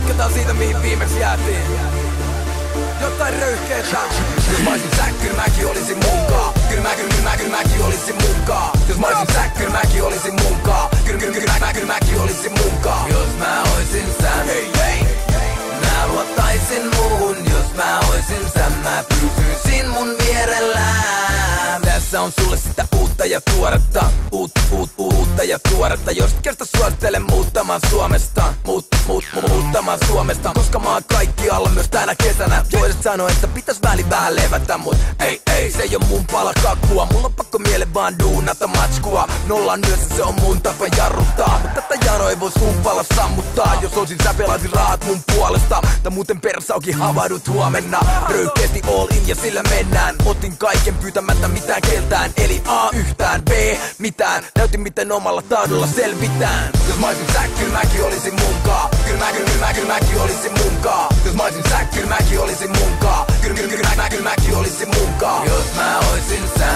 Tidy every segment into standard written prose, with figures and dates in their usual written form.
Jatketaan siitä mihin viimeksi jäätiin. Jotain röyhkeetä. Jos mä oisin sä, kyllä mäkin olisin munkaa. Kyllä mäkin olisin munkaa. Jos mä oisin sä, kyllä mäkin olisin munkaa. Kyllä mäkin olisin munkaa. Jos mä oisin sä, mä luottaisin muuhun. Jos mä oisin sä, mä pysyisin mun vierellään. Tässä on sulle sitä uutta ja tuoretta. Uutta ja tuoretta. Jos kerta suosittelen muuttamaan Suomesta. Muuttamaan Suomesta. Koska mä oon kaikkialla myös tänä kesänä. Voisit sanoa, että pitäis väliin vähän levätä. Mut ei, se ei oo mun pala kakkua. Mulla on pakko miele vaan duunata matskua. Nollan yössä se on mun tapa jarruttaa. Mut tätä janoa ei voi sun pala sammuttaa. Jos olisin sä pelaisin rahat mun puolesta. Tai muuten persaukin havahdut huomenna. Röyhkeesti all in ja sillä mennään. Otin kaiken pyytämättä mitään keltään. Eli A yhtään, B mitään. Näytin miten omalla taudolla selvitään. Jos mä oisin sä, kyllä mäkin olisin munkaa. Kyllä mäkin olisin munkaa. Jos mä oisin sä, kyllä mäkin olisin munkaa. Kyllä mäkin olisin munkaa. Jos mä oisin sä,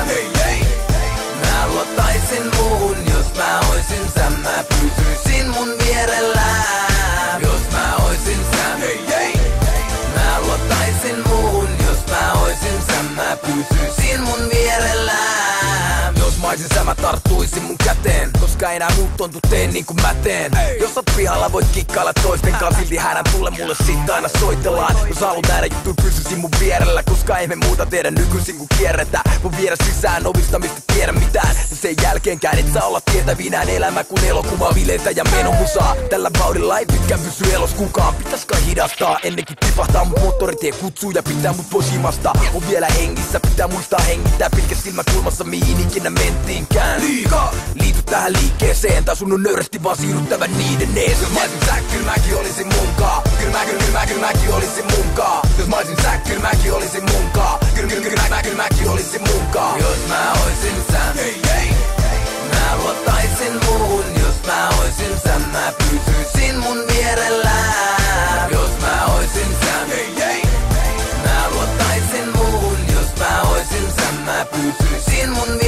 mä luottaisin muuhun. Jos mä oisin sä, mä pysyisin mun vierellään. Jos mä oisin sä, mä luottaisin muuhun. Jos mä oisin sä, mä pysyisin mun vierellään. Jos mä oisin sä, mä tarttuisin mun käteen. Koska enää muut tontu teen niin kuin mä teen. Jos oot pihalla voit kikkailla toisten kanssa. Silti hädän tulle mulle sit aina soitellaan. Jos haluat nähdä juttuja pysyisin mun vierellä. Koska ei me muuta tehdä nykyisin kun kierretään. Mun viedä sisään ovista mistä tiedä mitään. Ja sen jälkeenkään et saa olla tietävinään. Elämä kun elokuva vileitä ja menomusaa. Tällä vauhdilla ei pitkään pysy elos kukaan. Pitäis kai hidastaa ennenkin tipahtaa. Mut moottoritie kutsuu ja pitää mut pois himasta. On vielä hengissä, pitää muistaa hengittää. Pitkä silmä kulmassa mihin ikinä mentiinkään. Liikaa liity tähän liikkeeseen. Tää sun on nöyrästi vaan siirryttävä niiden ees. Jos mä oisin sä, kyllä mäkin olisin munkaa. Kyllä mäkin olisin munkaa. Jos mä oisin sä, kyllä mäkin olisin munkaa. Kyllä mäkin olisin munkaa. Jos mä oisin sä, mä luottaisin muuhun. Jos mä oisin sä, mä pysyisin mun vierellään. Jos mä oisin sä, mä luottaisin muuhun. Jos mä oisin sä, mä pysyisin mun vierellään.